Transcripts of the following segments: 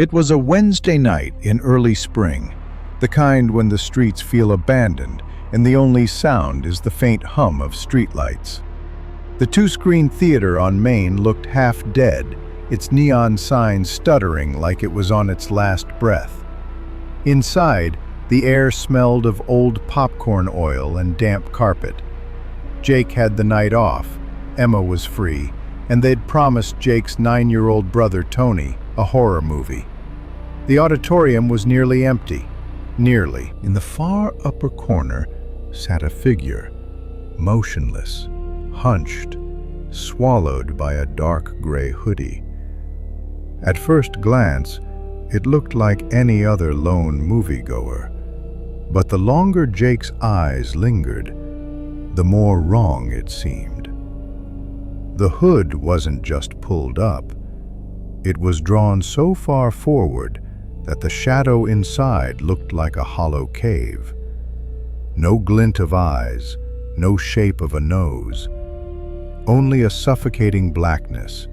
It was a Wednesday night in early spring, the kind when the streets feel abandoned and the only sound is the faint hum of streetlights. The two-screen theater on Main looked half dead, its neon sign stuttering like it was on its last breath. Inside, the air smelled of old popcorn oil and damp carpet. Jake had the night off, Emma was free, and they'd promised Jake's 9-year-old brother Tony a horror movie. The auditorium was nearly empty. Nearly. In the far upper corner sat a figure, motionless, hunched, swallowed by a dark gray hoodie. At first glance, it looked like any other lone moviegoer, but the longer Jake's eyes lingered, the more wrong it seemed. The hood wasn't just pulled up, it was drawn so far forward that the shadow inside looked like a hollow cave. No glint of eyes, no shape of a nose, only a suffocating blackness,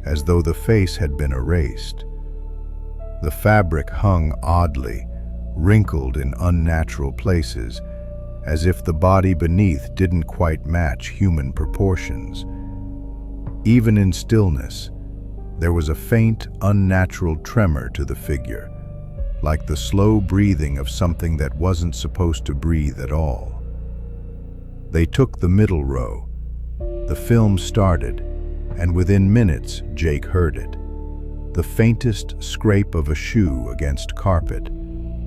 as though the face had been erased. The fabric hung oddly, wrinkled in unnatural places, as if the body beneath didn't quite match human proportions. Even in stillness, there was a faint, unnatural tremor to the figure, like the slow breathing of something that wasn't supposed to breathe at all. They took the middle row. The film started, and within minutes, Jake heard it. The faintest scrape of a shoe against carpet,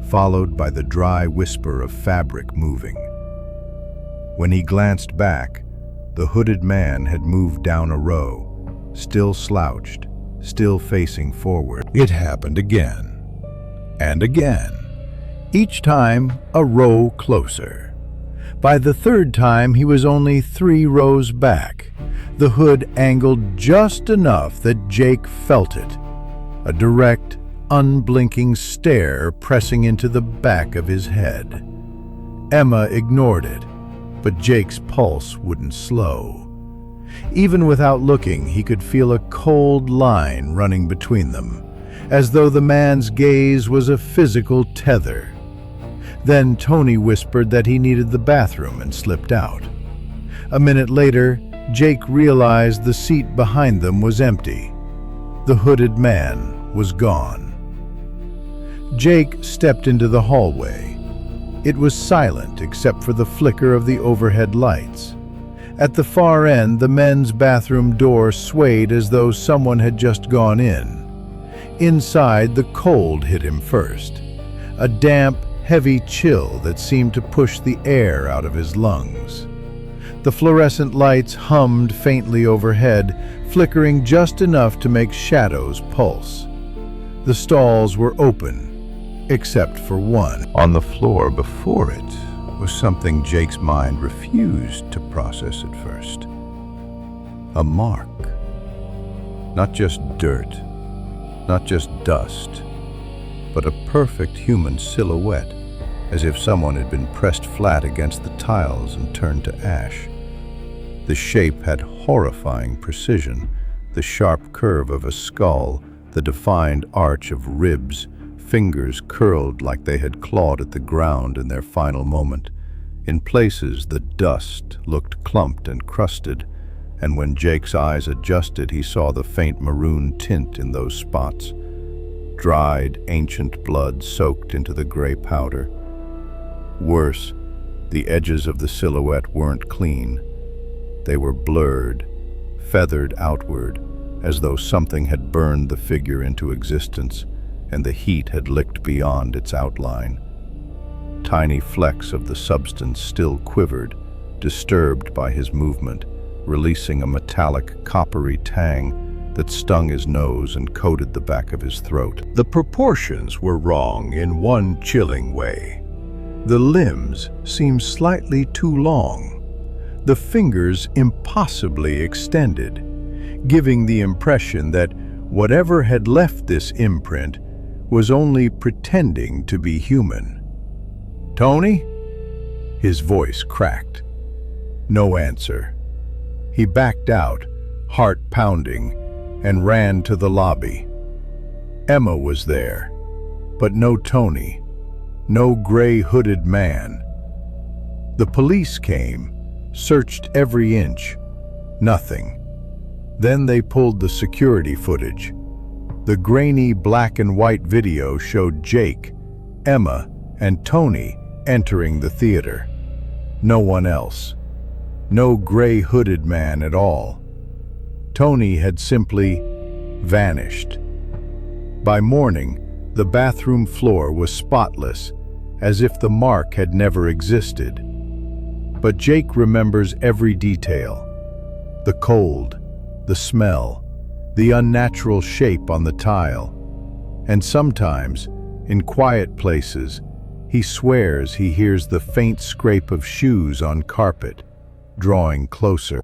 followed by the dry whisper of fabric moving. When he glanced back, the hooded man had moved down a row, still slouched, still facing forward. It happened again, and again, each time a row closer. By the third time, he was only 3 rows back, the hood angled just enough that Jake felt it, a direct, unblinking stare pressing into the back of his head. Emma ignored it, but Jake's pulse wouldn't slow. Even without looking, he could feel a cold line running between them, as though the man's gaze was a physical tether. Then Tony whispered that he needed the bathroom and slipped out. A minute later, Jake realized the seat behind them was empty. The hooded man was gone. Jake stepped into the hallway. It was silent except for the flicker of the overhead lights. At the far end, the men's bathroom door swayed as though someone had just gone in. Inside, the cold hit him first, a damp, heavy chill that seemed to push the air out of his lungs. The fluorescent lights hummed faintly overhead, flickering just enough to make shadows pulse. The stalls were open, except for one. On the floor before it was something Jake's mind refused to process at first. A mark. Not just dirt, not just dust, but a perfect human silhouette, as if someone had been pressed flat against the tiles and turned to ash. The shape had horrifying precision, the sharp curve of a skull, the defined arch of ribs, fingers curled like they had clawed at the ground in their final moment. In places, the dust looked clumped and crusted, and when Jake's eyes adjusted, he saw the faint maroon tint in those spots. Dried, ancient blood soaked into the gray powder. Worse, the edges of the silhouette weren't clean. They were blurred, feathered outward, as though something had burned the figure into existence, and the heat had licked beyond its outline. Tiny flecks of the substance still quivered, disturbed by his movement, releasing a metallic, coppery tang that stung his nose and coated the back of his throat. The proportions were wrong in one chilling way. The limbs seemed slightly too long, the fingers impossibly extended, giving the impression that whatever had left this imprint was only pretending to be human. "Tony?" His voice cracked. No answer. He backed out, heart pounding, and ran to the lobby. Emma was there, but no Tony, no gray hooded man. The police came, searched every inch. Nothing. Then they pulled the security footage. The grainy black and white video showed Jake, Emma, and Tony entering the theater. No one else. No gray hooded man at all. Tony had simply vanished. By morning, the bathroom floor was spotless, as if the mark had never existed. But Jake remembers every detail. The cold, the smell, the unnatural shape on the tile. And sometimes, in quiet places, he swears he hears the faint scrape of shoes on carpet, drawing closer.